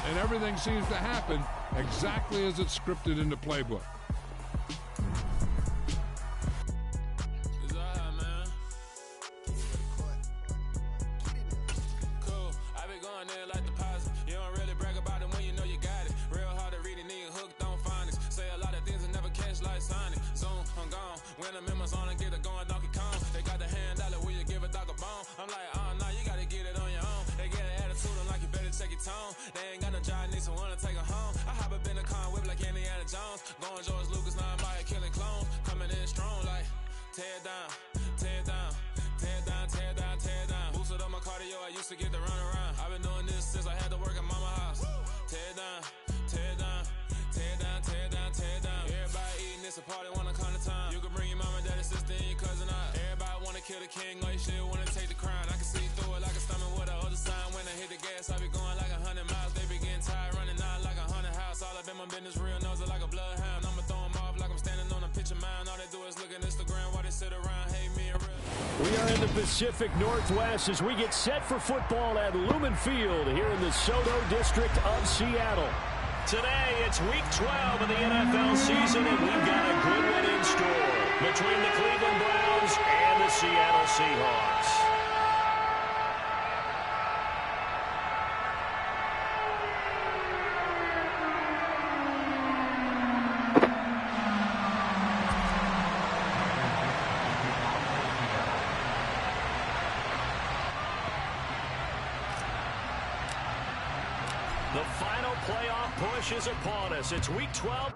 and everything seems to happen exactly as it's scripted in the playbook. They ain't got no job, need someone to take her home. I hop up in the car, whip like Indiana Jones. Going George Lucas, now I'm out killing clones. Coming in strong like tear down, tear down, tear down, tear down, tear down. Boosted up my cardio, I used to get to run around. I've been doing this since I had to work at mama house. Tear down, tear down, tear down, tear down, tear down. Everybody eating this a party, wanna come to time. You can bring your mama, daddy, sister, and your cousin out. Everybody wanna kill the king, or you shit wanna take the crown. I can see through it like a stomach with a other sign. When I hit the gas, I be going like 100 miles. They be getting tired, running out like 100 house. All up in my business, real nose like a bloodhound. I'ma throw them off like I'm standing on a picture mound. All they do is look at Instagram while they sit around, hate me and real. We are in the Pacific Northwest as we get set for football at Lumen Field here in the Soto District of Seattle. Today, it's Week 12 of the NFL season, and we've got a good one in store between the Cleveland Browns and the Seattle Seahawks. The final playoff push is upon us. It's Week 12.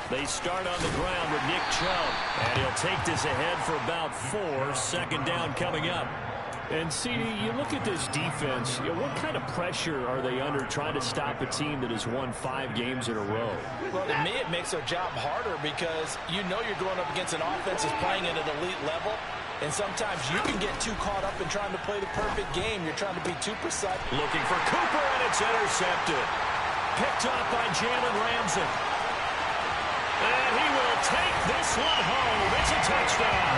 They start on the ground with Nick Chubb, and he'll take this ahead for about 4. Second down coming up. And, CD, you look at this defense, what kind of pressure are they under trying to stop a team that has won 5 games in a row? Well, to me, it makes their job harder because you know you're going up against an offense that's playing at an elite level, and sometimes you can get too caught up in trying to play the perfect game. You're trying to be too precise. Looking for Cooper, and it's intercepted. Picked up by Jalen Ramsey. And he will take this one home. It's a touchdown.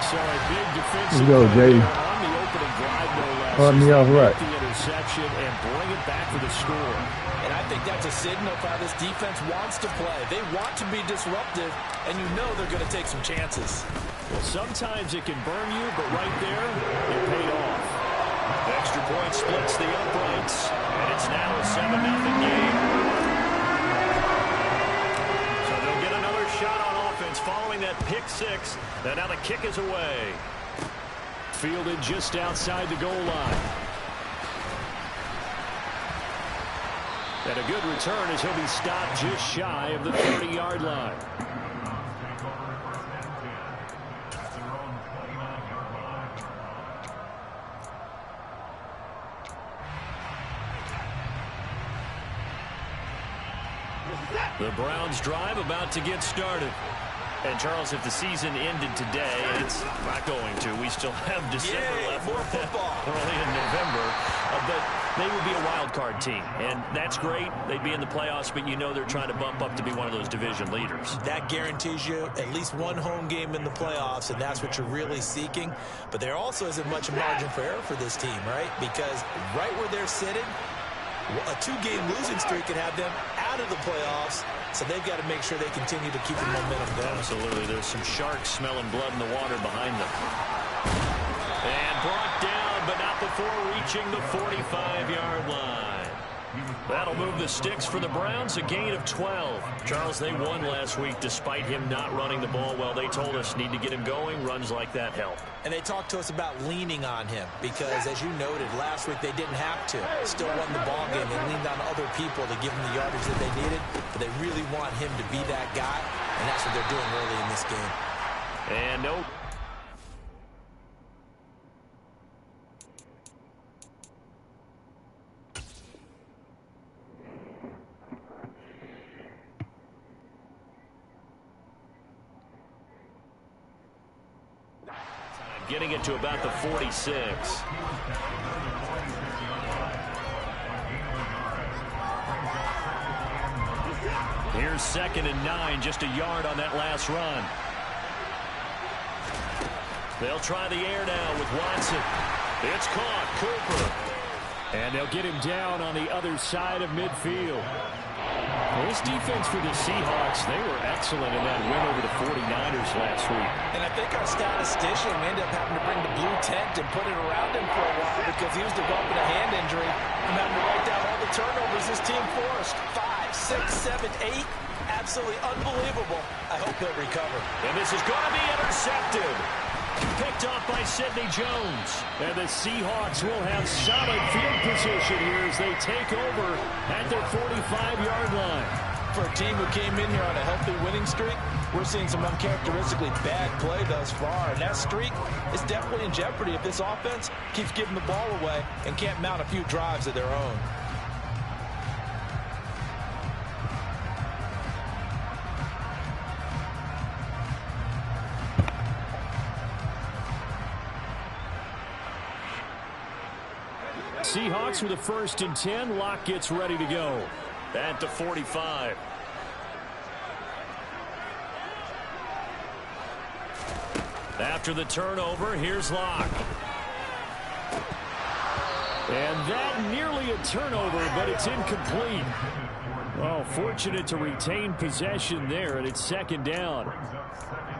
So a big defensive go, Jay. on the opening drive, no less. Pardon me, all right. The interception and bring it back for the score. And I think that's a signal of how this defense wants to play. They want to be disruptive, and you know they're going to take some chances. Well, sometimes it can burn you, but right there, it paid off. Extra point splits the uprights, and it's now a 7-0 game. Shot on offense following that pick 6. And now the kick is away. Fielded just outside the goal line. And a good return as he'll be stopped just shy of the 30-yard line. The Browns drive about to get started. And, Charles, if the season ended today, it's not going to. We still have December left. More football. We're only in November. But they would be a wild card team. And that's great. They'd be in the playoffs, but you know they're trying to bump up to be one of those division leaders. That guarantees you at least one home game in the playoffs, and that's what you're really seeking. But there also isn't much margin for error for this team, right? Because right where they're sitting, a 2-game losing streak can have them out of the playoffs, so they've got to make sure they continue to keep the momentum going. Absolutely. There's some sharks smelling blood in the water behind them. And brought down, but not before reaching the 45-yard line. That'll move the sticks for the Browns, a gain of 12. Charles, they won last week despite him not running the ball well. They told us need to get him going. Runs like that help. And they talked to us about leaning on him because, as you noted, last week they didn't have to. Still won the ball game. They leaned on other people to give them the yardage that they needed, but they really want him to be that guy, and that's what they're doing early in this game. And nope. getting it to about the 46. Here's 2nd and 9, just a yard on that last run. They'll try the air now with Watson. It's caught. Cooper. And they'll get him down on the other side of midfield. This defense for the Seahawks, they were excellent in that win over the 49ers last week. And I think our statistician ended up having to bring the blue tent and put it around him for a while because he was developing a hand injury and having to write down all the turnovers this team forced. 5, 6, 7, 8. Absolutely unbelievable. I hope he'll recover. And this is going to be intercepted. Picked off by Sidney Jones. And the Seahawks will have solid field position here as they take over at their 45-yard line. For a team who came in here on a healthy winning streak, we're seeing some uncharacteristically bad play thus far. And that streak is definitely in jeopardy if this offense keeps giving the ball away and can't mount a few drives of their own. Seahawks with a 1st and 10. Locke gets ready to go. At the 45. After the turnover, here's Locke. And that nearly a turnover, but it's incomplete. Well, fortunate to retain possession there, and it's 2nd down.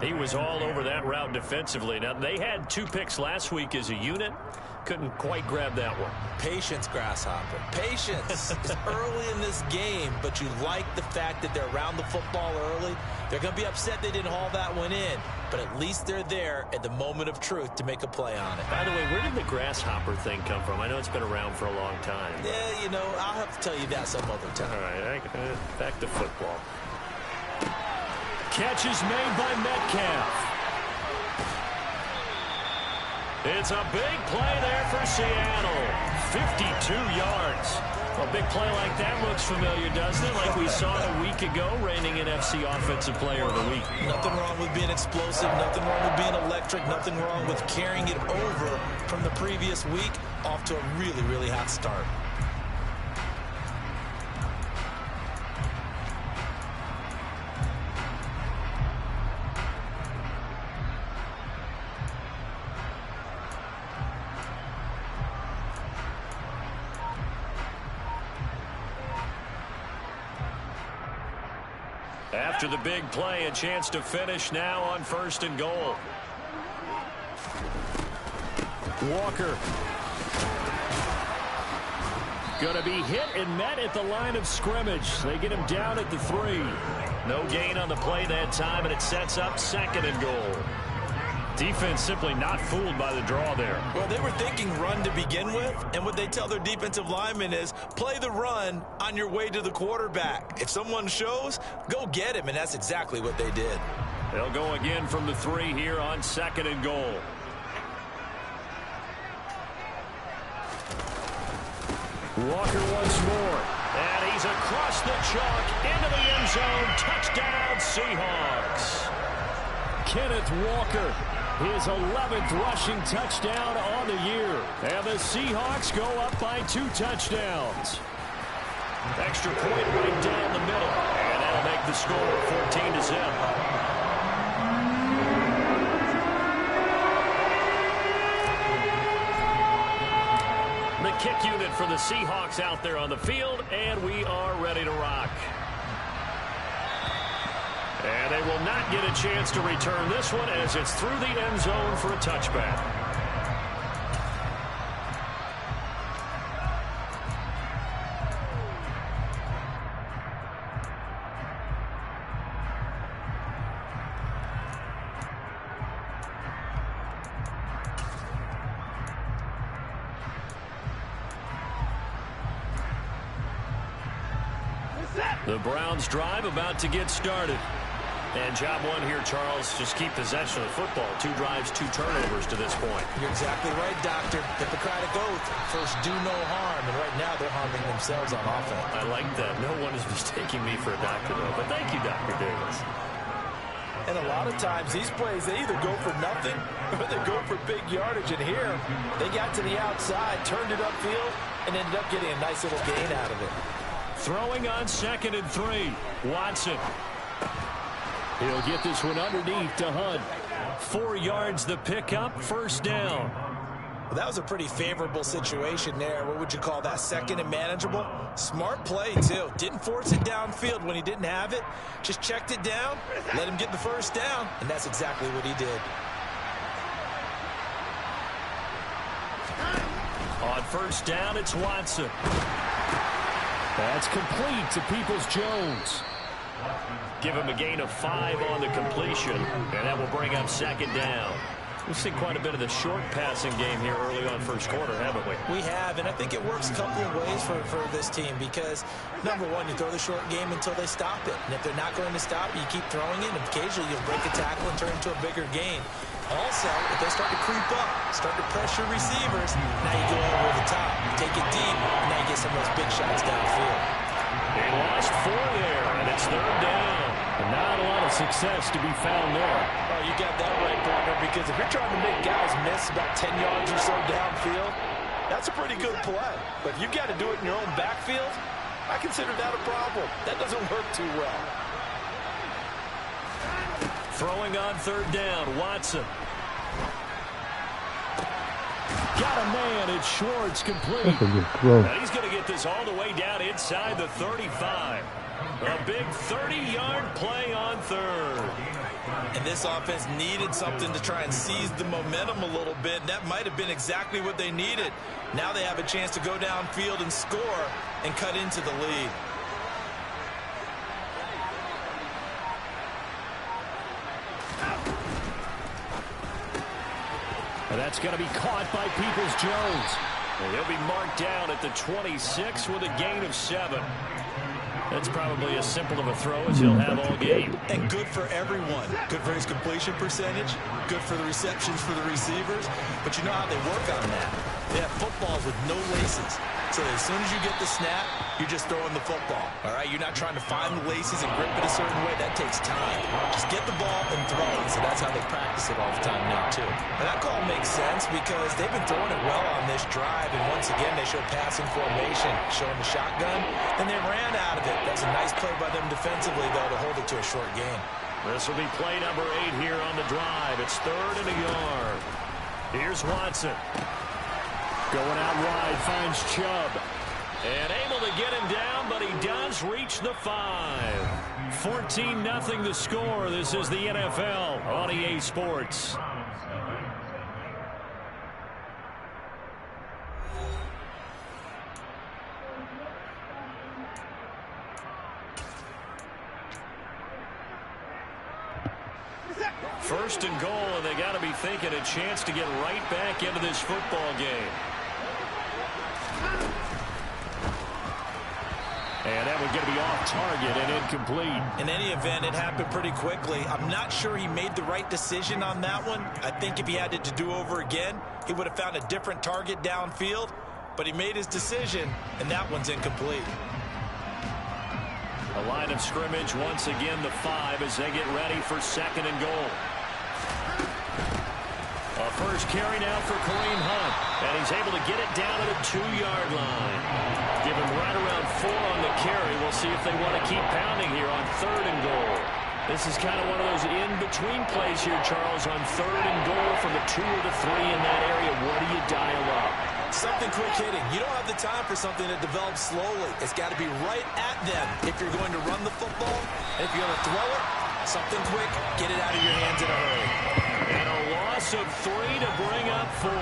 He was all over that route defensively. Now, they had 2 picks last week as a unit. Couldn't quite grab that one. Patience, Grasshopper. Patience. It's early in this game, but you like the fact that they're around the football early. They're going to be upset they didn't haul that one in, but at least they're there at the moment of truth to make a play on it. By the way, where did the grasshopper thing come from? I know it's been around for a long time. Yeah, you know, I'll have to tell you that some other time. All right, back to football. Catch is made by Metcalf. It's a big play there for Seattle. 52 yards. A big play like that looks familiar, doesn't it? Like we saw a week ago, reigning NFC Offensive Player of the Week. Nothing wrong with being explosive. Nothing wrong with being electric. Nothing wrong with carrying it over from the previous week off to a really, really hot start. After the big play, a chance to finish now on 1st and goal. Walker. Going to be hit and met at the line of scrimmage. They get him down at the 3. No gain on the play that time, and it sets up 2nd and goal. Defense simply not fooled by the draw there. Well, they were thinking run to begin with, and what they tell their defensive linemen is play the run on your way to the quarterback. If someone shows, go get him, and that's exactly what they did. They'll go again from the 3 here on 2nd and goal. Walker once more. And he's across the chalk into the end zone. Touchdown, Seahawks. Kenneth Walker, his 11th rushing touchdown on the year. And the Seahawks go up by 2 touchdowns. Extra point right down the middle. And that'll make the score 14-0. The kick unit for the Seahawks out there on the field, and we are ready to rock. And they will not get a chance to return this one as it's through the end zone for a touchback. The Browns drive about to get started. And job one here, Charles, just keep possession of the football. 2 drives, 2 turnovers to this point. You're exactly right, Doctor. Hippocratic oath. First, do no harm. And right now, they're harming themselves on offense. I like that. No one is mistaking me for a doctor, though. But thank you, Dr. Davis. And a lot of times these plays, they either go for nothing or they go for big yardage. And here, they got to the outside, turned it upfield, and ended up getting a nice little gain out of it. Throwing on 2nd and 3. Watson. He'll get this one underneath to Hunt. 4 yards the pickup, 1st down. Well, that was a pretty favorable situation there. What would you call that? 2nd and manageable? Smart play, too. Didn't force it downfield when he didn't have it. Just checked it down, let him get the 1st down, and that's exactly what he did. On 1st down, it's Watson. That's complete to Peoples-Jones. Give him a gain of 5 on the completion, and that will bring up 2nd down. We've seen quite a bit of the short passing game here early on 1st quarter, haven't we? We have, and I think it works a couple of ways for this team because, number one, you throw the short game until they stop it. And if they're not going to stop it, you keep throwing it, and occasionally you'll break a tackle and turn into a bigger gain. Also, if they start to creep up, start to pressure receivers, now you go over the top. You take it deep, and now you get some of those big shots downfield. They lost 4 there, and it's 3rd down. And not a lot of success to be found there. Oh, you got that right, partner, because if you're trying to make guys miss about 10 yards or so downfield, that's a pretty good play. But if you've got to do it in your own backfield, I consider that a problem. That doesn't work too well. Throwing on 3rd down, Watson. Got a man, it's Schwartz, complete. And he's going to get this all the way down inside the 35. A big 30-yard play on 3rd. And this offense needed something to try and seize the momentum a little bit. And that might have been exactly what they needed. Now they have a chance to go downfield and score and cut into the lead. And that's going to be caught by Peoples-Jones. And he'll be marked down at the 26 with a gain of 7. That's probably as simple of a throw as he'll have all game. And good for everyone. Good for his completion percentage. Good for the receptions for the receivers. But you know how they work on that. They have footballs with no laces. So as soon as you get the snap, you're just throwing the football. All right? You're not trying to find the laces and grip it a certain way. That takes time. Just get the ball and throw it. So that's how they practice it all the time now, too. And that call makes sense because they've been throwing it well on this drive. And once again, they show passing formation, showing the shotgun. Then they ran out of it. That's a nice play by them defensively, though, to hold it to a short game. This will be play number 8 here on the drive. It's 3rd and a yard. Here's Watson. Going out wide, finds Chubb. And able to get him down, but he does reach the 5. 14-0 the score. This is the NFL on EA Sports. First and goal, and they got to be thinking a chance to get right back into this football game. And that one's going to be off target and incomplete. In any event, it happened pretty quickly. I'm not sure he made the right decision on that one. I think if he had it to do over again, he would have found a different target downfield. But he made his decision, and that one's incomplete. A line of scrimmage once again, the 5 as they get ready for 2nd and goal. A first carry now for Kareem Hunt, and he's able to get it down to the 2-yard line. Give him right around 4 on the carry. We'll see if they want to keep pounding here on 3rd and goal. This is kind of one of those in-between plays here, Charles, on 3rd and goal from the 2 or the 3 in that area. What do you dial up? Something quick hitting. You don't have the time for something that develops slowly. It's got to be right at them if you're going to run the football. And if you're going to throw it, something quick, get it out of your hands in a hurry. And a loss of 3 to bring up 4.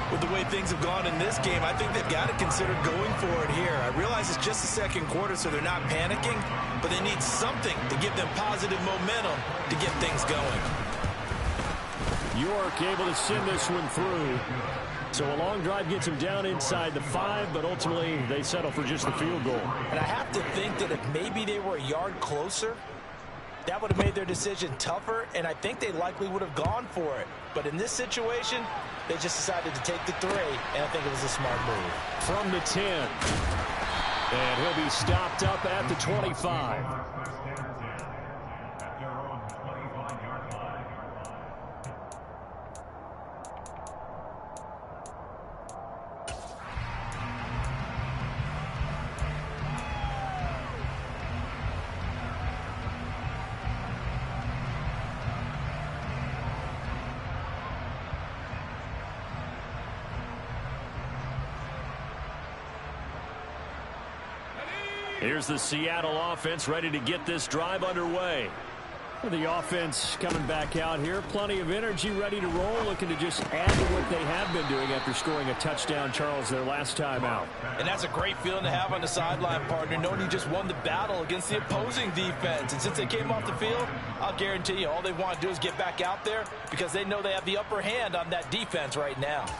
With the way things have gone in this game, I think they've got to consider going for it here. I realize it's just the 2nd quarter, so they're not panicking, but they need something to give them positive momentum to get things going. York able to send this one through. So a long drive gets him down inside the 5, but ultimately they settle for just the field goal. And I have to think that if maybe they were a yard closer, that would have made their decision tougher, and I think they likely would have gone for it. But in this situation, they just decided to take the 3, and I think it was a smart move. From the 10. And he'll be stopped up at the 25. Here's the Seattle offense ready to get this drive underway. The offense coming back out here. Plenty of energy, ready to roll, looking to just add to what they have been doing after scoring a touchdown, Charles, their last time out. And that's a great feeling to have on the sideline, partner, knowing you just won the battle against the opposing defense. And since they came off the field, I'll guarantee you all they want to do is get back out there because they know they have the upper hand on that defense right now. –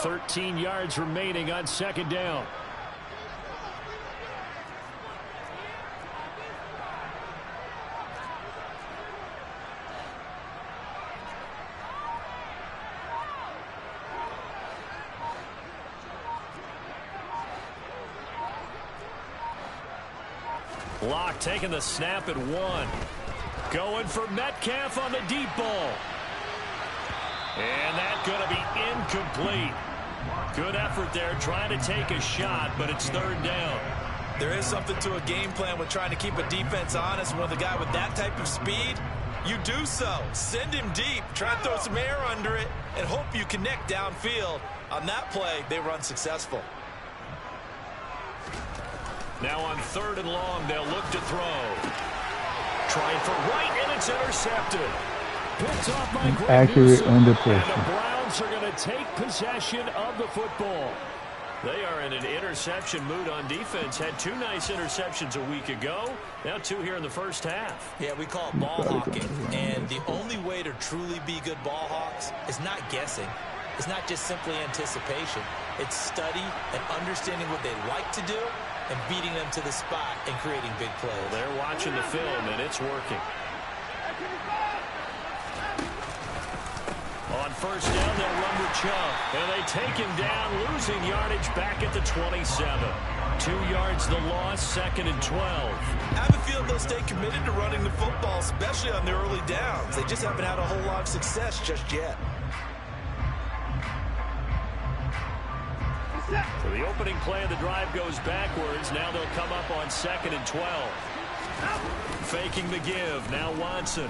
13 yards remaining on second down. Locke taking the snap at 1. Going for Metcalf on the deep ball. And that's going to be incomplete. Good effort there, trying to take a shot, but it's third down. There is something to a game plan with trying to keep a defense honest. When the guy with that type of speed, you do so. Send him deep, try to throw some air under it, and hope you connect downfield. On that play, they were unsuccessful. Now on third and long, they'll look to throw. Trying for right, and it's intercepted. Picked off by Greg accurate Newsome, under and pressure. the Browns are going to take possession of the football. They are in an interception mood on defense. Had 2 nice interceptions a week ago. Now 2 here in the first half. Yeah, we call it ball hawking. And the only way to truly be good ball hawks is not guessing. It's not just simply anticipation. It's study and understanding what they like to do and beating them to the spot and creating big plays. Well, they're watching the film, and it's working. On first down, they'll run with Chubb. And they take him down, losing yardage back at the 27. 2 yards the loss, second and 12. I have a feeling they'll stay committed to running the football, especially on the early downs. They just haven't had a whole lot of success just yet. So the opening play of the drive goes backwards. Now they'll come up on second and 12. Faking the give. Now Watson.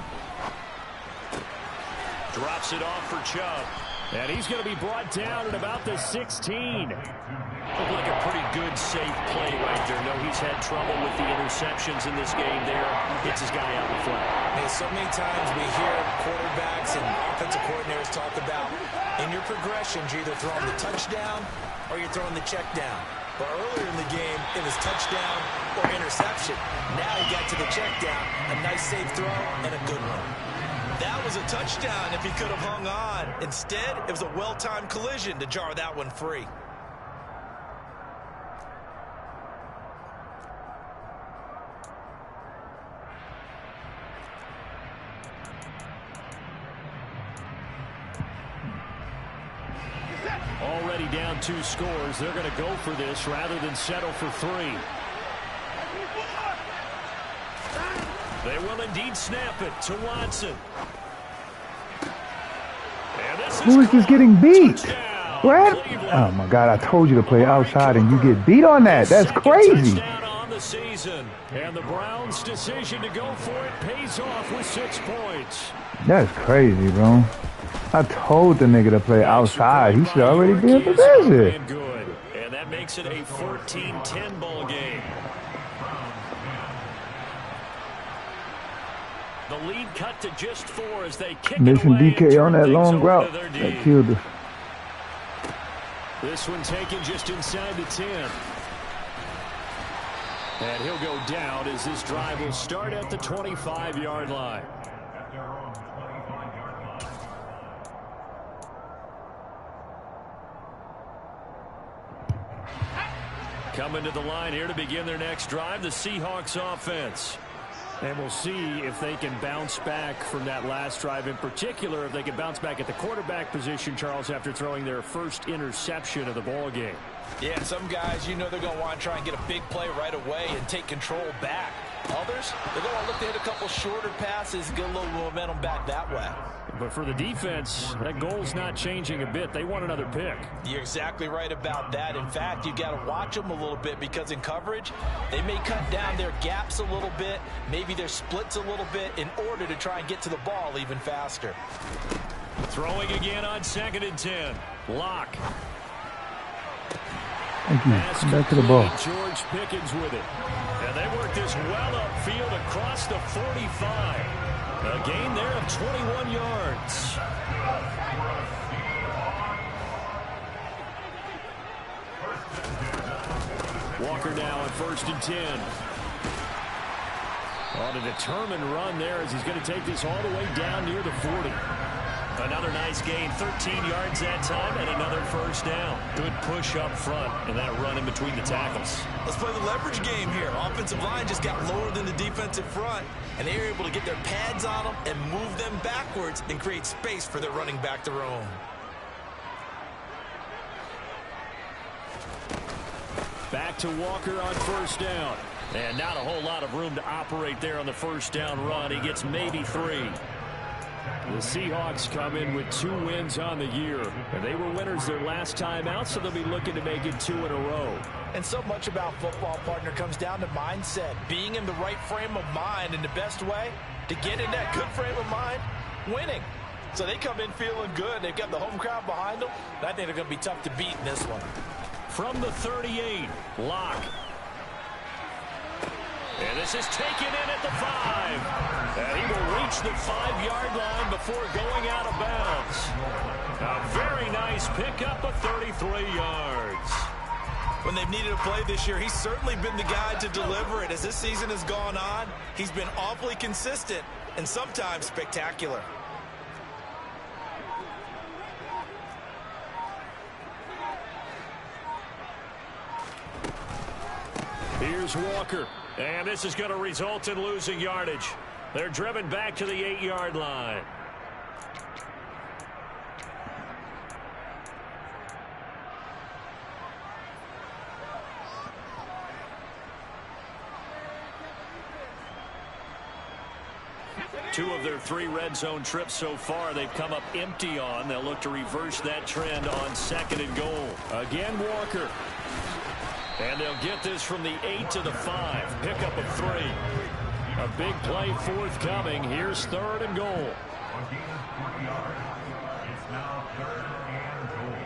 Drops it off for Chubb. And he's going to be brought down at about the 16. Looked like a pretty good, safe play right there. No, he's had trouble with the interceptions in this game there. Hits his guy out in front. Man, so many times we hear quarterbacks and offensive coordinators talk about in your progressions, you're either throwing the touchdown or you're throwing the check down. But earlier in the game, it was touchdown or interception. Now he got to the check down, a nice safe throw, and a good one. That was a touchdown if he could have hung on. Instead, it was a well-timed collision to jar that one free. Already down 2 scores. They're going to go for this rather than settle for 3. They will indeed snap it to Watson. Who is this getting beat? What? Oh my God, I told you to play outside and you get beat on that. That's crazy. On the season. And the Browns' decision to go for it pays off with 6 points. That's crazy, bro. I told the nigga to play outside. He should already be in position. Good. And that makes it a 14-10 ball game. The lead cut to just 4 as they kick Missing it away. DK on that long route. That killed us. This one taken just inside the 10. And he'll go down as this drive will start at the 25-yard line. Coming to the line here to begin their next drive, the Seahawks offense. And we'll see if they can bounce back from that last drive in particular, if they can bounce back at the quarterback position, Charles, after throwing their first interception of the ball game. Yeah, some guys, you know they're going to want to try and get a big play right away and take control back. Others, they're going to look to hit a couple shorter passes, get a little momentum back that way. But for the defense, that goal's not changing a bit. They want another pick. You're exactly right about that. In fact, you got to watch them a little bit because in coverage, they may cut down their gaps a little bit, maybe their splits a little bit in order to try and get to the ball even faster. Throwing again on 2nd and 10. Lock. Thank you. Come back to the ball. George Pickens with it. And they work this well upfield across the 45. A gain there of 21 yards. Walker now on 1st and 10. On a determined run there as he's going to take this all the way down near the 40. Another nice gain, 13 yards that time, and another first down. Good push up front, and that run in between the tackles. Let's play the leverage game here. Offensive line just got lower than the defensive front, and they were able to get their pads on them and move them backwards and create space for their running back to roam. Back to Walker on 1st down. And not a whole lot of room to operate there on the 1st down run. He gets maybe 3. The Seahawks come in with 2 wins on the year. And they were winners their last time out, so they'll be looking to make it 2 in a row. And so much about football, partner, comes down to mindset. Being in the right frame of mind, and the best way to get in that good frame of mind, winning. So they come in feeling good. They've got the home crowd behind them. And I think they're going to be tough to beat in this one. From the 38, Lock. And this is taken in at the 5. And he will reach the 5-yard line before going out of bounds. A very nice pickup of 33 yards. When they've needed a play this year, he's certainly been the guy to deliver it. As this season has gone on, he's been awfully consistent and sometimes spectacular. Here's Walker. And this is going to result in losing yardage. They're driven back to the 8-yard line. Two of their 3 red zone trips so far they've come up empty on. They'll look to reverse that trend on 2nd and goal. Again, Walker. And they'll get this from the 8 to the 5. Pickup of 3. A big play forthcoming. Here's 3rd and goal. It's now 3rd and goal.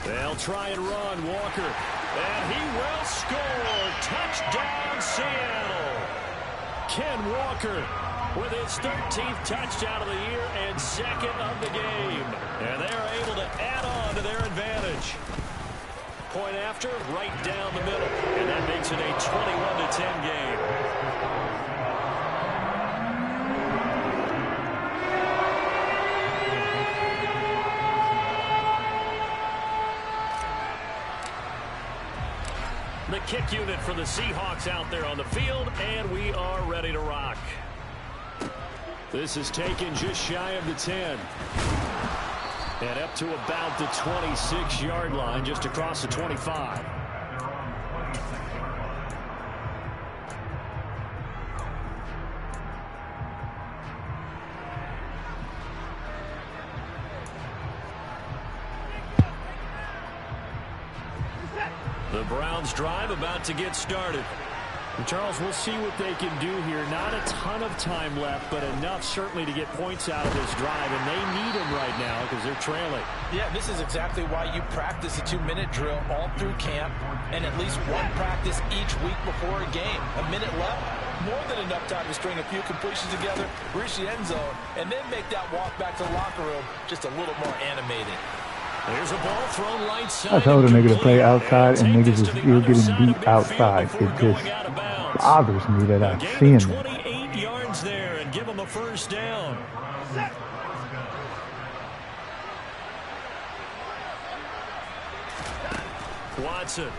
They'll try and run, Walker. And he will score. Touchdown, Seattle. Ken Walker with his 13th touchdown of the year and 2nd of the game. And they are able to add on to their advantage. Point after, right down the middle. And that makes it a 21-10 game. The kick unit for the Seahawks out there on the field, and we are ready to rock. This is taken just shy of the 10. And up to about the 26-yard line, just across the 25. The Browns drive about to get started. And Charles, we'll see what they can do here. Not a ton of time left, but enough certainly to get points out of this drive, and they need them right now because they're trailing. Yeah, this is exactly why you practice a 2-minute drill all through camp and at least one practice each week before a game. A minute left, more than enough time to string a few completions together, reach the end zone, and then make that walk back to the locker room just a little more animated. There's a ball thrown right side. I told a nigga to play outside, and niggas is still getting beat outside. It just bothers me that I'm seeing it. 28 yards there and give them a first down. Watson.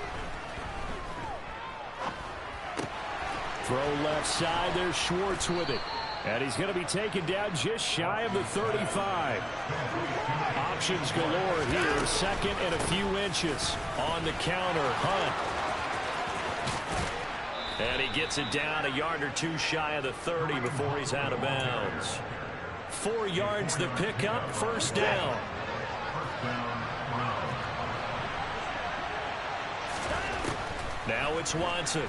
Throw left side. There's Schwartz with it. And he's going to be taken down just shy of the 35. Options galore here. Second and a few inches on the counter. Hunt. And he gets it down a yard or two shy of the 30 before he's out of bounds. 4 yards the pickup. First down. Now it's Watson.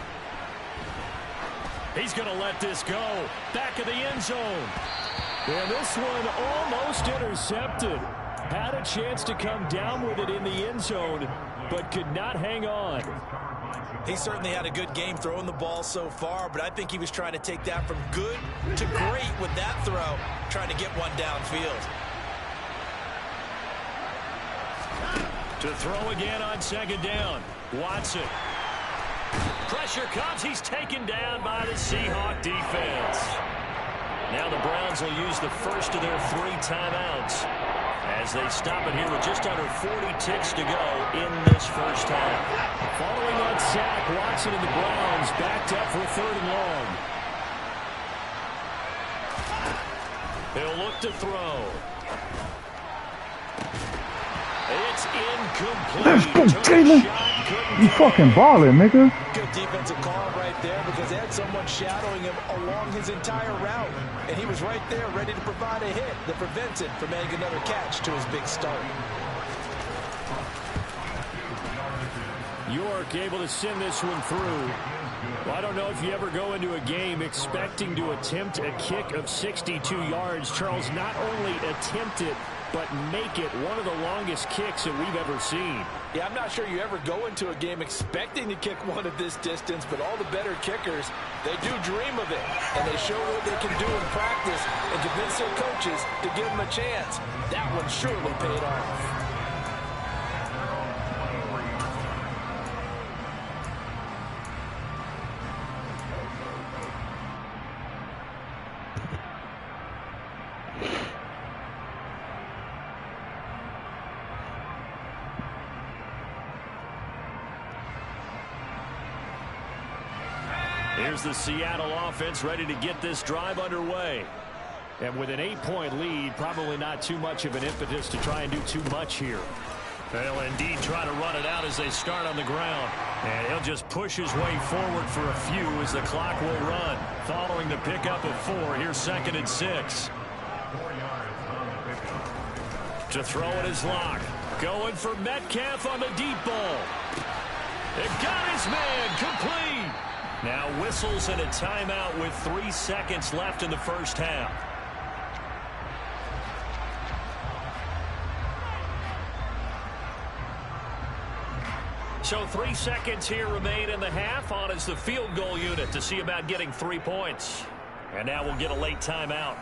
He's going to let this go. Back of the end zone. And this one almost intercepted. Had a chance to come down with it in the end zone, but could not hang on. He certainly had a good game throwing the ball so far, but I think he was trying to take that from good to great with that throw, trying to get one downfield. To throw again on second down. Watson. Pressure comes. He's taken down by the Seahawk defense. Now the Browns will use the first of their 3 timeouts as they stop it here with just under 40 ticks to go in this first half. Following that sack, Watson and the Browns backed up for 3rd and long. He'll look to throw. It's incomplete. Let's go, Jalen. You fucking balling, nigga. Good defensive call right there because they had someone shadowing him along his entire route. And he was right there ready to provide a hit that prevents him from adding another catch to his big start. York able to send this one through. Well, I don't know if you ever go into a game expecting to attempt a kick of 62 yards. Charles, not only attempt it, but make it one of the longest kicks that we've ever seen. Yeah, I'm not sure you ever go into a game expecting to kick one of this distance, but all the better kickers, they do dream of it, and they show what they can do in practice and convince their coaches to give them a chance. That one surely paid off. Here's the Seattle offense ready to get this drive underway. And with an 8-point lead, probably not too much of an impetus to try and do too much here. They'll indeed try to run it out as they start on the ground. And he'll just push his way forward for a few as the clock will run. Following the pickup of 4, here's 2nd and 6. To throw it is Locke. Going for Metcalf on the deep ball. It got his man complete. Now whistles and a timeout with 3 seconds left in the first half. So 3 seconds here remain in the half. On is the field goal unit to see about getting 3 points. And now we'll get a late timeout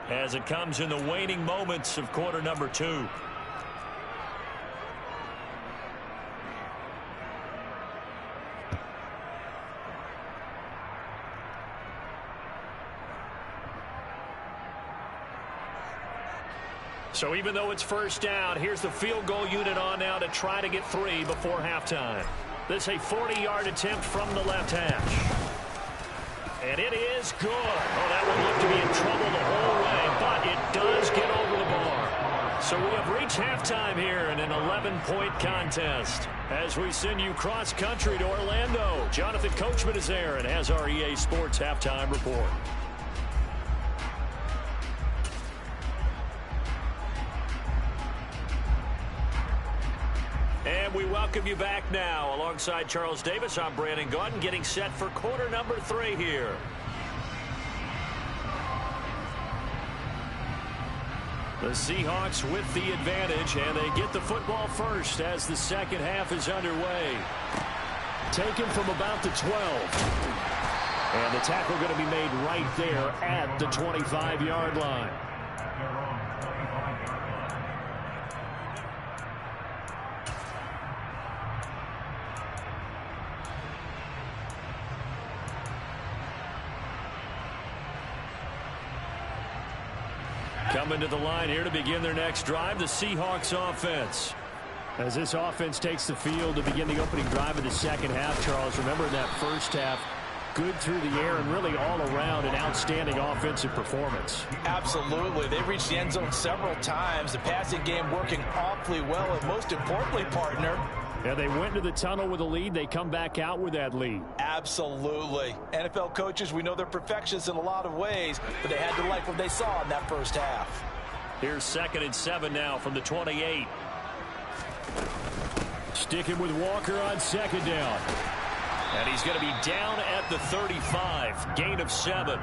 as it comes in the waning moments of quarter number 2. So even though it's first down, here's the field goal unit on now to try to get 3 before halftime. This is a 40-yard attempt from the left hash. And it is good. Oh, that one looked to be in trouble the whole way, but it does get over the bar. So we have reached halftime here in an 11-point contest. As we send you cross-country to Orlando, Jonathan Coachman is there and has our EA Sports halftime report. And we welcome you back now. Alongside Charles Davis, I'm Brandon Gaudin, getting set for quarter number 3 here. The Seahawks with the advantage, and they get the football first as the second half is underway. Taken from about the 12. And the tackle going to be made right there at the 25-yard line. Coming to the line here to begin their next drive, the Seahawks offense. As this offense takes the field to begin the opening drive of the second half, Charles, remember in that first half, good through the air and really all around an outstanding offensive performance. Absolutely. They reached the end zone several times. The passing game working awfully well. And most importantly, partner, yeah, they went to the tunnel with a lead. They come back out with that lead. Absolutely. NFL coaches, we know they're perfectionists in a lot of ways, but they had to like what they saw in that first half. Here's 2nd and 7 now from the 28. Sticking with Walker on 2nd down. And he's going to be down at the 35. Gain of 7.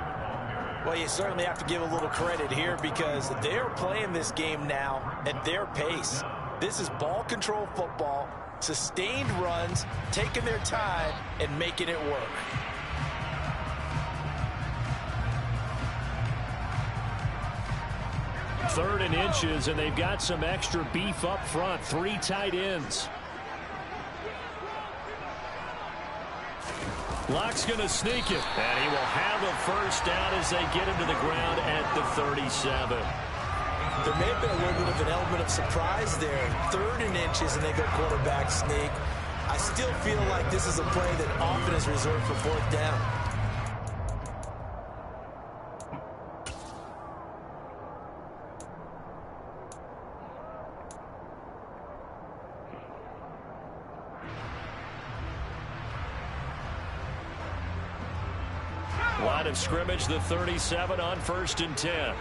Well, you certainly have to give a little credit here because they're playing this game now at their pace. This is ball control football, sustained runs, taking their time, and making it work. Third and inches, and they've got some extra beef up front. 3 tight ends. Locke's going to sneak it. And he will have a first down as they get him to the ground at the 37. There may have been a little bit of an element of surprise there. 3rd and inches, and they go quarterback sneak. I still feel like this is a play that often is reserved for 4th down. Line of scrimmage, the 37 on 1st and 10.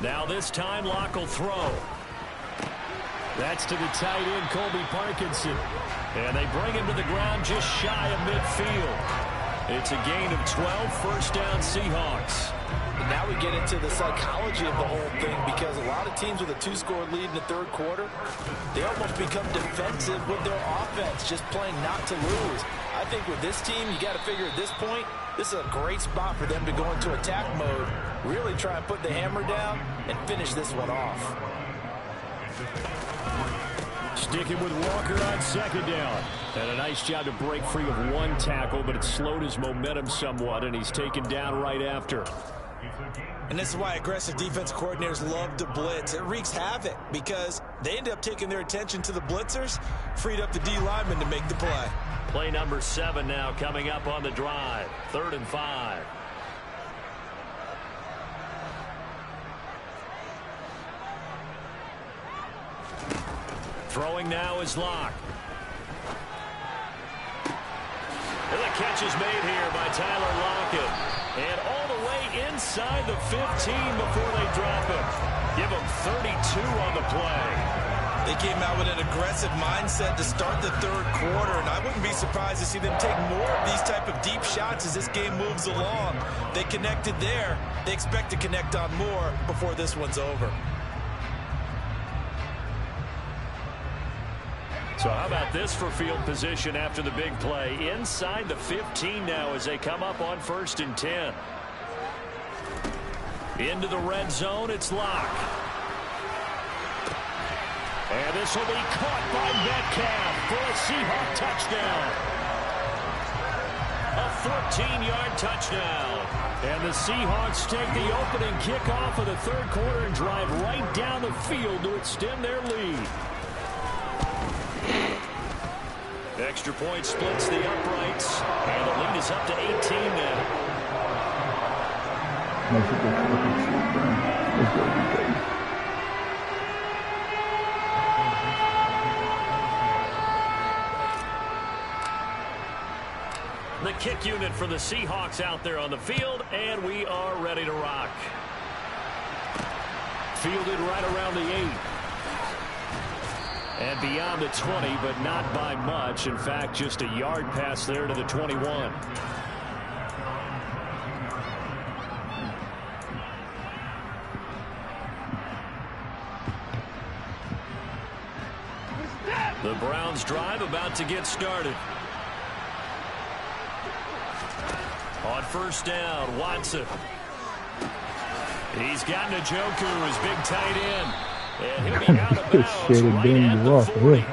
Now this time Locke will throw. That's to the tight end, Colby Parkinson. And they bring him to the ground just shy of midfield. It's a gain of 12, first down Seahawks. Now we get into the psychology of the whole thing because a lot of teams with a 2-score lead in the 3rd quarter, they almost become defensive with their offense, just playing not to lose. I think with this team, you got to figure at this point, this is a great spot for them to go into attack mode, really try and put the hammer down and finish this one off. Sticking with Walker on 2nd down. And a nice job to break free of 1 tackle, but it slowed his momentum somewhat, and he's taken down right after. And this is why aggressive defense coordinators love to blitz. It wreaks havoc because they end up taking their attention to the blitzers, freed up the D lineman to make the play. Play number 7 now coming up on the drive. 3rd and 5. Throwing now is Locke. And the catch is made here by Tyler Lockett. And all the way inside the 15 before they drop him. Give him 32 on the play. They came out with an aggressive mindset to start the 3rd quarter, and I wouldn't be surprised to see them take more of these type of deep shots as this game moves along. They connected there. They expect to connect on more before this one's over. So how about this for field position after the big play? Inside the 15 now as they come up on 1st and 10. Into the red zone, it's Locke. And this will be caught by Metcalf for a Seahawk touchdown. A 14-yard touchdown. And the Seahawks take the opening kickoff of the 3rd quarter and drive right down the field to extend their lead. Extra point splits the uprights, and the lead is up to 18 now. The kick unit for the Seahawks out there on the field, and we are ready to rock. Fielded right around the 8. And beyond the 20, but not by much. In fact, just a yard pass there to the 21. The Browns drive about to get started. On 1st down, Watson. He's got Njoku, his big tight end. And he'll be out of bounds right at the 40.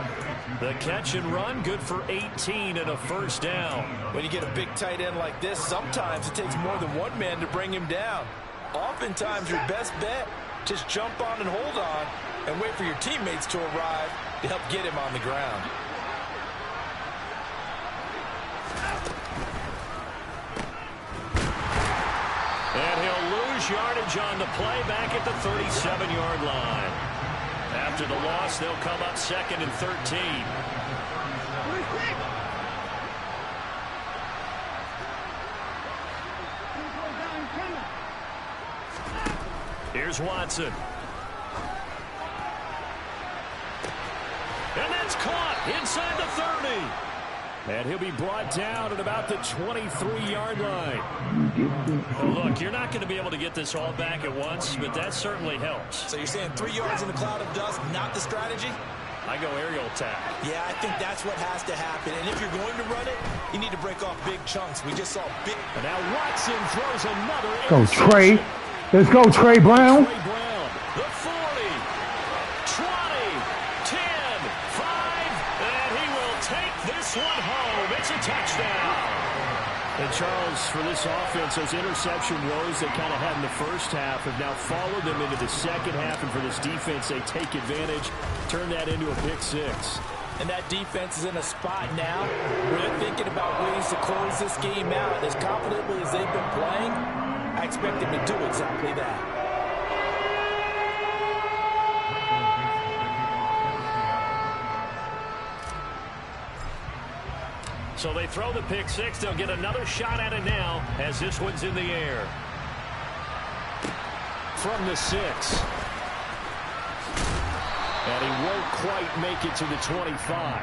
The catch and run, good for 18 and a first down. When you get a big tight end like this, sometimes it takes more than one man to bring him down. Oftentimes, your best bet, just jump on and hold on and wait for your teammates to arrive to help get him on the ground. And he'll lose yardage on the play back at the 37-yard line. After the loss, they'll come up 2nd and 13. Here's Watson. And that's caught inside the 30. And he'll be brought down at about the 23-yard line. Well, look, you're not going to be able to get this all back at once, but that certainly helps. So you're saying 3 yards in a cloud of dust, not the strategy? I go aerial attack. Yeah, I think that's what has to happen. And if you're going to run it, you need to break off big chunks. We just saw big. And now Watson throws another. Go, Trey. Let's go, Trey Brown. Trey Brown, the 40, 20, 10, 5, and he will take this one home. It's a touchdown. And Charles, for this offense, those interception woes they kind of had in the first half have now followed them into the second half. And for this defense, they take advantage, turn that into a pick six. And that defense is in a spot now where they're thinking about ways to close this game out. As confidently as they've been playing, I expect them to do exactly that. So they throw the pick six. They'll get another shot at it now as this one's in the air. From the 6. And he won't quite make it to the 25.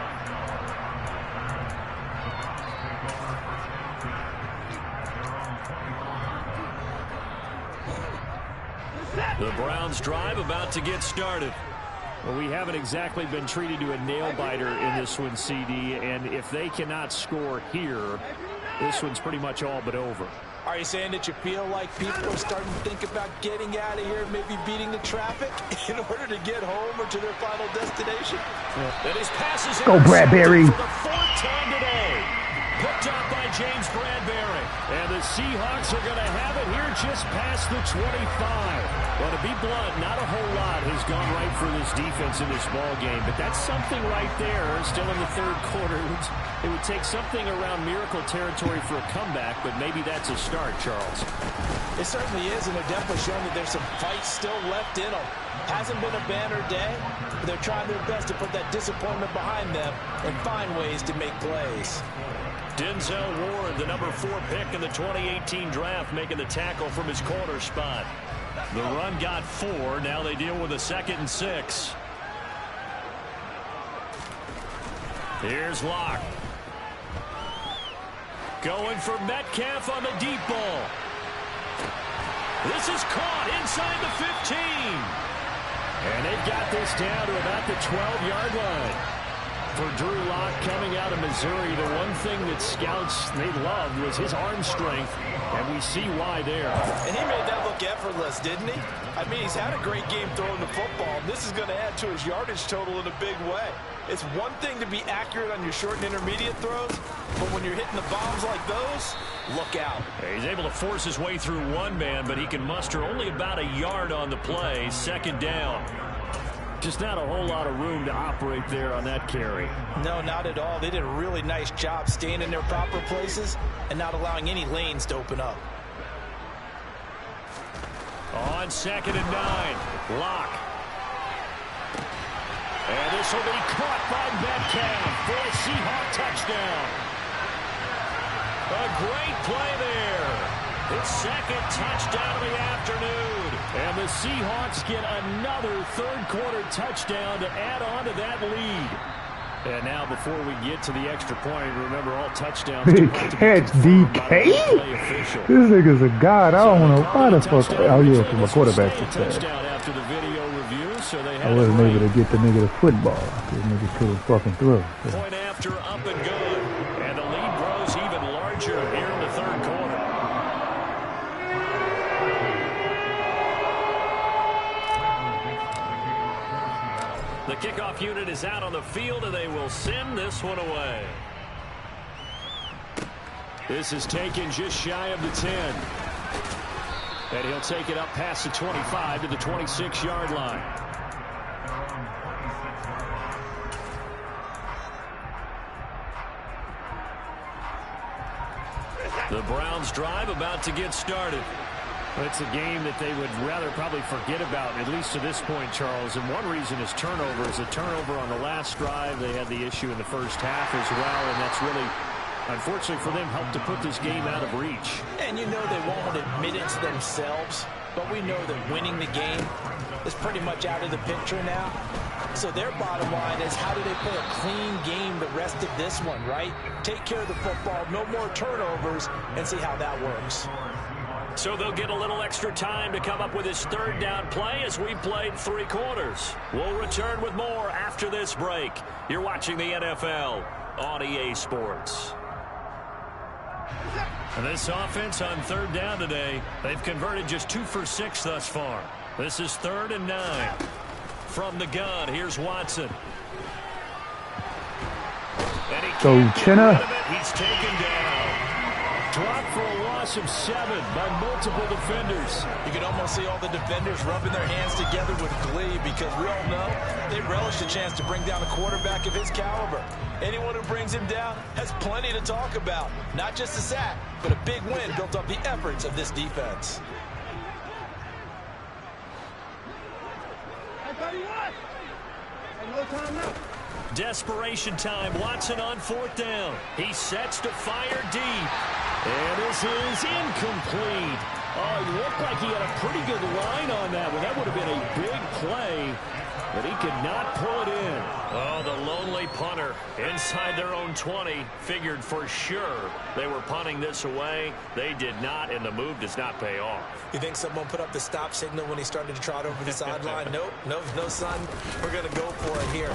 The Browns drive about to get started. Well, we haven't exactly been treated to a nail-biter in this one, CD, and if they cannot score here, this one's pretty much all but over. Are you saying that you feel like people are starting to think about getting out of here, maybe beating the traffic in order to get home or to their final destination? Yeah. And his passes go, Bradbury. For the 4th time today. Picked up by James Bradbury. And the Seahawks are going to have it here just past the 25. Well, to be blunt, not a whole lot has gone right for this defense in this ball game, but that's something right there. Still in the 3rd quarter. It would take something around miracle territory for a comeback, but maybe that's a start, Charles. It certainly is, and they're definitely showing that there's some fight still left in them. Hasn't been a banner day, but they're trying their best to put that disappointment behind them and find ways to make plays. Denzel Ward, the number 4 pick in the 2018 draft, making the tackle from his corner spot. The run got 4. Now they deal with a 2nd and 6. Here's Locke. Going for Metcalf on the deep ball. This is caught inside the 15. And they've got this down to about the 12-yard line. For Drew Lock coming out of Missouri, the one thing that scouts they loved was his arm strength, and we see why there. And he made that look effortless, didn't he? I mean, he's had a great game throwing the football, and this is going to add to his yardage total in a big way. It's one thing to be accurate on your short and intermediate throws, but when you're hitting the bombs like those, look out. He's able to force his way through one man, but he can muster only about a yard on the play. 2nd down. Just not a whole lot of room to operate there on that carry. No, not at all. They did a really nice job staying in their proper places and not allowing any lanes to open up. On 2nd and 9, Locke. And this will be caught by Metcalf for a Seahawk touchdown. A great play there. His 2nd touchdown of the afternoon. And the Seahawks get another 3rd quarter touchdown to add on to that lead. And now before we get to the extra point, remember all touchdowns. Big catch, DK? This nigga's a god. I don't know why the fuck. Oh, yeah, for my quarterback success. After the video review, so they I wasn't able to get the nigga the football. This nigga couldn't fucking throw. Point after, up and good. And the lead grows even larger here in the 3rd quarter. The kickoff kickoff unit is out on the field, and they will send this one away. This is taken just shy of the 10. And he'll take it up past the 25 to the 26-yard line. The Browns drive about to get started. It's a game that they would rather probably forget about, at least to this point, Charles. And one reason is turnovers. A turnover on the last drive. They had the issue in the first half as well, and that's really, unfortunately for them, helped to put this game out of reach. And you know they won't admit it to themselves, but we know that winning the game is pretty much out of the picture now. So their bottom line is, how do they play a clean game the rest of this one, right? Take care of the football, no more turnovers, and see how that works. So they'll get a little extra time to come up with his third down play as we played 3 quarters. We'll return with more after this break. You're watching the NFL on EA Sports. And this offense on third down today, they've converted just 2 for 6 thus far. This is 3rd and 9. From the gun, here's Watson. And he So Chinna. He's taken down. Dropped for a loss of 7 by multiple defenders. You can almost see all the defenders rubbing their hands together with glee, because we all know they relish the chance to bring down a quarterback of his caliber. Anyone who brings him down has plenty to talk about. Not just a sack, but a big win built up the efforts of this defense. Desperation time. Watson on 4th down. He sets to fire deep. And this is incomplete. Oh, it looked like he had a pretty good line on that one. That would have been a big play, but he could not pull it in. Oh, the lonely punter inside their own 20 figured for sure they were punting this away. They did not, and the move does not pay off. You think someone put up the stop signal when he started to trot over the sideline? Nope, no, son. We're going to go for it here.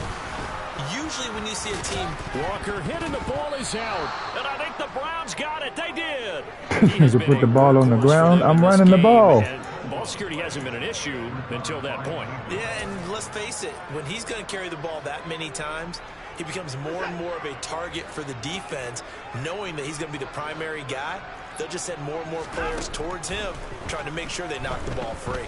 Usually when you see a team... Walker hitting, the ball is out. And I think the Browns got it. They did. Nigga put the ball on the ground. I'm running the ball. Ball security hasn't been an issue until that point. Yeah, and let's face it, when he's going to carry the ball that many times, he becomes more and more of a target for the defense, knowing that he's going to be the primary guy. They'll just send more and more players towards him, trying to make sure they knock the ball free.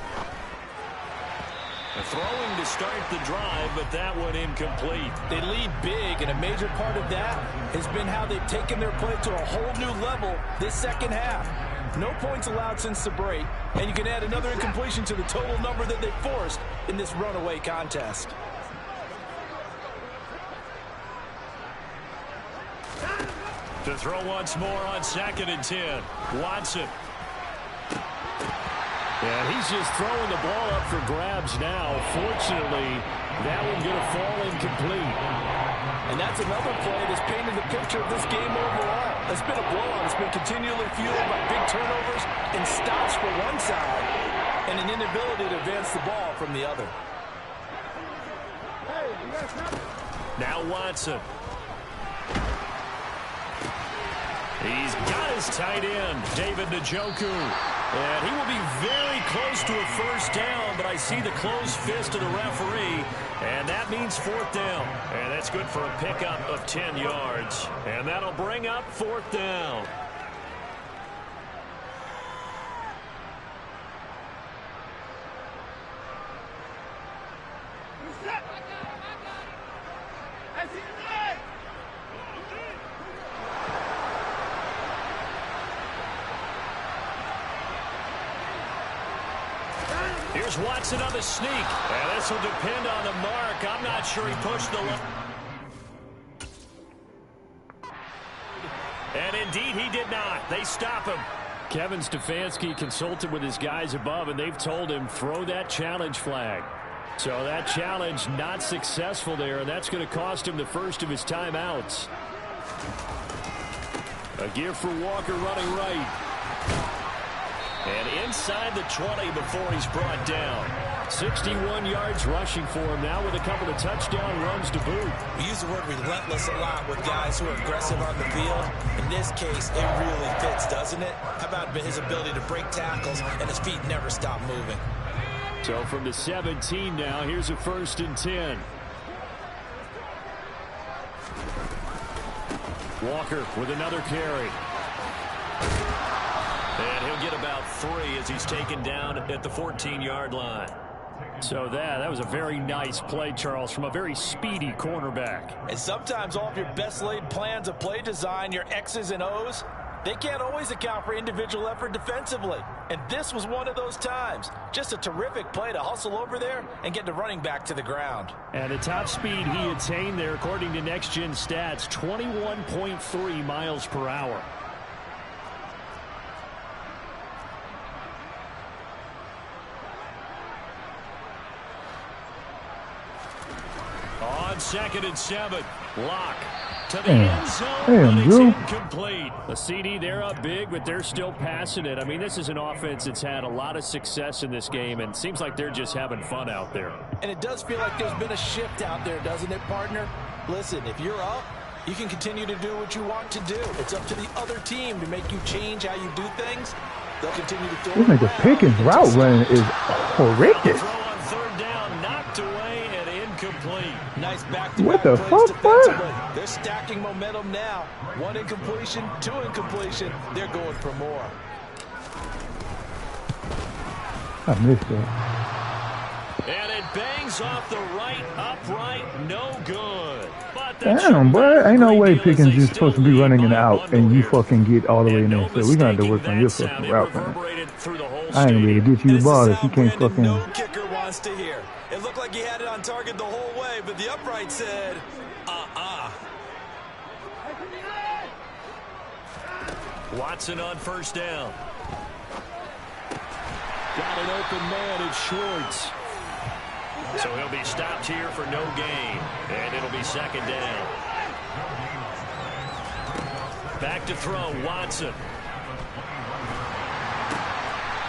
Throwing to start the drive, but that one incomplete. They lead big, and a major part of that has been how they've taken their play to a whole new level this second half. No points allowed since the break, and you can add another incompletion to the total number that they forced in this runaway contest. To throw once more on 2nd and 10. Watson. And he's just throwing the ball up for grabs now. Fortunately, that one going to fall incomplete. And that's another play that's painted the picture of this game overall. It's been a blowout. It's been continually fueled by big turnovers and stops for one side and an inability to advance the ball from the other. Now Watson. He's got his tight end, David Njoku. And he will be very close to a first down, but I see the closed fist of the referee, and that means 4th down. And that's good for a pickup of 10 yards. And that'll bring up 4th down. Here's Watson on the sneak. And this will depend on the mark. I'm not sure he pushed the line. And indeed, he did not. They stop him. Kevin Stefanski consulted with his guys above, and they've told him, throw that challenge flag. So that challenge not successful there, and that's going to cost him the first of his timeouts. A give for Walker running right. And inside the 20 before he's brought down. 61 yards rushing for him now with a couple of touchdown runs to boot. We use the word relentless a lot with guys who are aggressive on the field. In this case, it really fits, doesn't it? How about his ability to break tackles and his feet never stop moving? So from the 17 now, here's a 1st and 10. Walker with another carry. And he'll get about 3 as he's taken down at the 14-yard line. So that was a very nice play, Charles, from a very speedy cornerback. And sometimes all of your best laid plans of play design, your X's and O's, they can't always account for individual effort defensively. And this was one of those times. Just a terrific play to hustle over there and get the running back to the ground. And the top speed he attained there, according to Next Gen Stats, 21.3 miles per hour. On 2nd and 7, Lock to the end zone, but it's incomplete. The CD, they're up big, but they're still passing it. I mean, this is an offense that's had a lot of success in this game, and seems like they're just having fun out there. And it does feel like there's been a shift out there, doesn't it, partner? Listen, if you're up, you can continue to do what you want to do. It's up to the other team to make you change how you do things. They'll continue to throw. This nigga Pickens route running is horrendous. Throw on 3rd down, knocked away and incomplete. Nice back-to-back What the plays fuck, defensively. They're stacking momentum now. 1 incompletion, 2 incompletion. They're going for more. I missed it. And it bangs off the right upright, no good. But Damn, boy, ain't no way Pickens is supposed to be running an out and you fucking get all the way in there. So we're going to have to work on your fucking route, man. I ain't gonna be able to get you the ball if you can't fucking. No kicker wants to hear. It looked like he had it on target the whole way, but the upright said, Watson on 1st down. Got an open man, it's Schwartz. So he'll be stopped here for no gain, and it'll be 2nd down. Back to throw, Watson.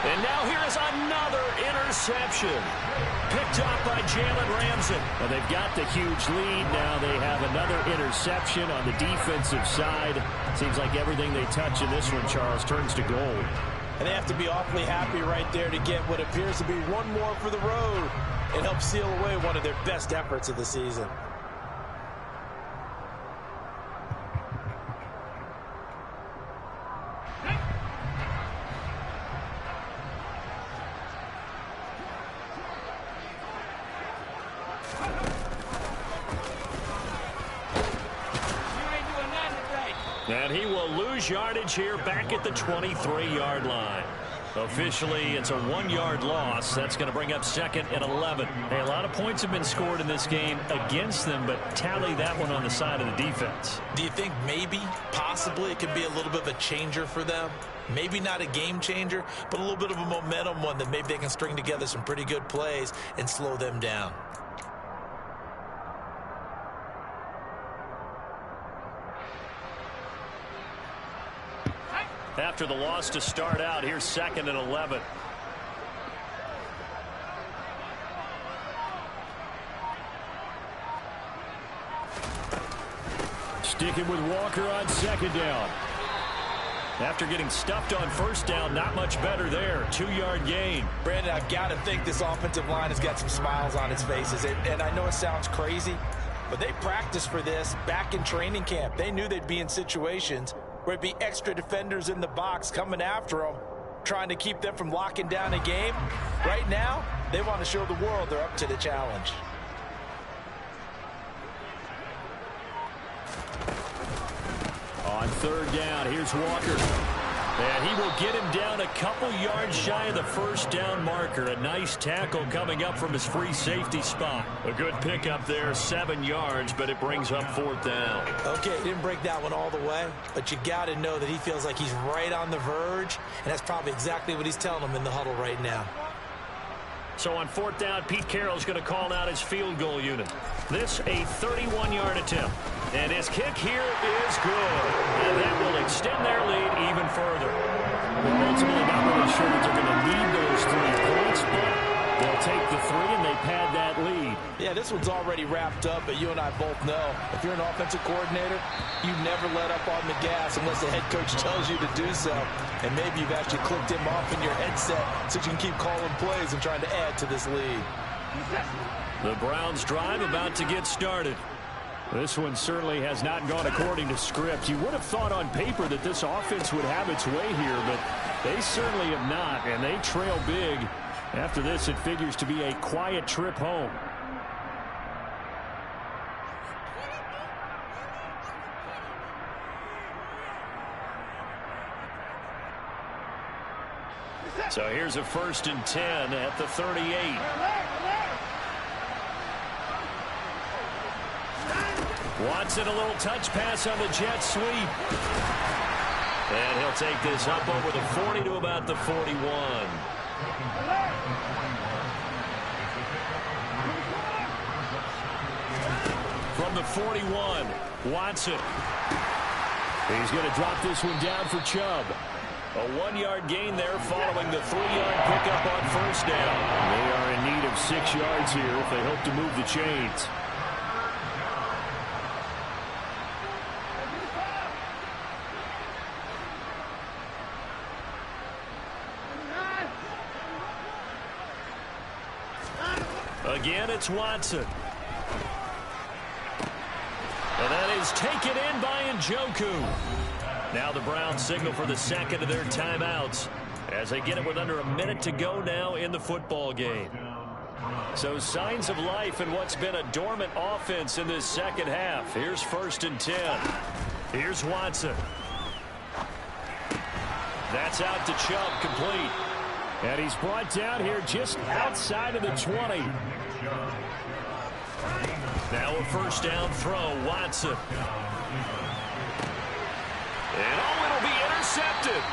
And now here is another interception. Picked up by Jalen Ramsey. Well, they've got the huge lead. Now they have another interception on the defensive side. Seems like everything they touch in this one, Charles, turns to gold. And they have to be awfully happy right there to get what appears to be one more for the road. It helps seal away one of their best efforts of the season. And he will lose yardage here back at the 23-yard line. Officially, it's a 1-yard loss. That's going to bring up 2nd and 11. Hey, a lot of points have been scored in this game against them, but tally that one on the side of the defense. Do you think maybe, possibly, it could be a little bit of a changer for them? Maybe not a game changer, but a little bit of a momentum one that maybe they can string together some pretty good plays and slow them down. After the loss to start out, here's 2nd and 11. Sticking with Walker on 2nd down. After getting stuffed on 1st down, not much better there. 2-yard gain. Brandon, I've got to think this offensive line has got some smiles on its faces. And I know it sounds crazy, but they practiced for this back in training camp. They knew they'd be in situations where it'd be extra defenders in the box coming after them, trying to keep them from locking down a game. Right now, they want to show the world they're up to the challenge. On 3rd down, here's Walker. And he will get him down a couple yards shy of the 1st down marker. A nice tackle coming up from his free safety spot. A good pickup there, 7 yards, but it brings up 4th down. Okay, didn't break that one all the way, but you got to know that he feels like he's right on the verge, and that's probably exactly what he's telling them in the huddle right now. So on 4th down, Pete Carroll's going to call out his field goal unit. This a 31-yard attempt. And his kick here is good. And that will extend their lead even further. Well, ultimately, not really sure that they're going to need those 3 points, but they'll take the 3 and they pad that lead. Yeah, this one's already wrapped up, but you and I both know if you're an offensive coordinator, you never let up on the gas unless the head coach tells you to do so. And maybe you've actually clicked him off in your headset so you can keep calling plays and trying to add to this lead. The Browns drive about to get started. This one certainly has not gone according to script. You would have thought on paper that this offense would have its way here, but they certainly have not, and they trail big. After this, it figures to be a quiet trip home. So here's a 1st and 10 at the 38. Watson, a little touch pass on the jet sweep. And he'll take this up over the 40 to about the 41. From the 41, Watson. He's going to drop this one down for Chubb. A 1-yard gain there following the 3-yard pickup on 1st down. They are in need of 6 yards here if they hope to move the chains. Again, it's Watson. And that is taken in by Njoku. Now the Browns signal for the second of their timeouts as they get it with under a minute to go now in the football game. So signs of life in what's been a dormant offense in this second half. Here's 1st and 10. Here's Watson. That's out to Chubb, complete. And he's brought down here just outside of the 20. Now a 1st down throw, Watson. And it'll be intercepted.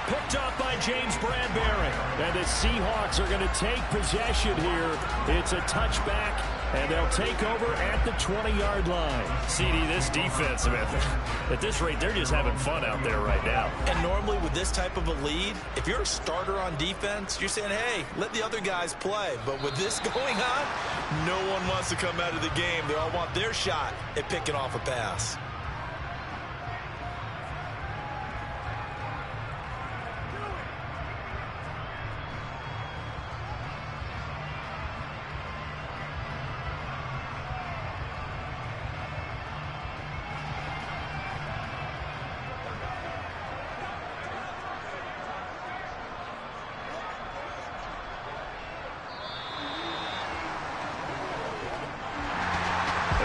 Picked off by James Bradbury. And the Seahawks are going to take possession here. It's a touchback, and they'll take over at the 20-yard line. CD, this defense, man, at this rate, they're just having fun out there right now. And normally with this type of a lead, if you're a starter on defense, you're saying, hey, let the other guys play. But with this going on, no one wants to come out of the game. They all want their shot at picking off a pass.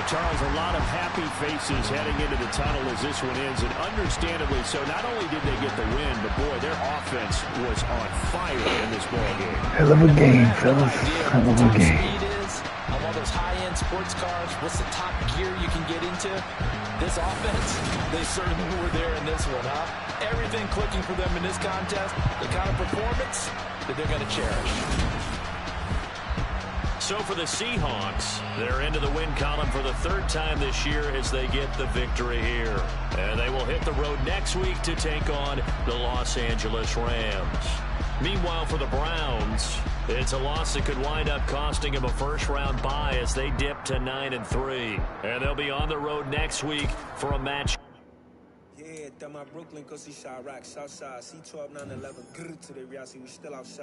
Charles, a lot of happy faces heading into the tunnel as this one ends, and understandably so. Not only did they get the win, but boy, their offense was on fire in this ball game. Hell of a game, fellas. Hell of a game. Of all those high-end sports cars, what's the top gear you can get into? This offense, they certainly were there in this one, huh? Everything clicking for them in this contest, the kind of performance that they're going to cherish. So for the Seahawks, they're into the win column for the 3rd time this year as they get the victory here. And they will hit the road next week to take on the Los Angeles Rams. Meanwhile, for the Browns, it's a loss that could wind up costing them a 1st-round bye as they dip to 9-3. And they'll be on the road next week for a match. Yeah, that my Brooklyn, cause he shot rock, Southside, C12, 911, to the reality, we still outside.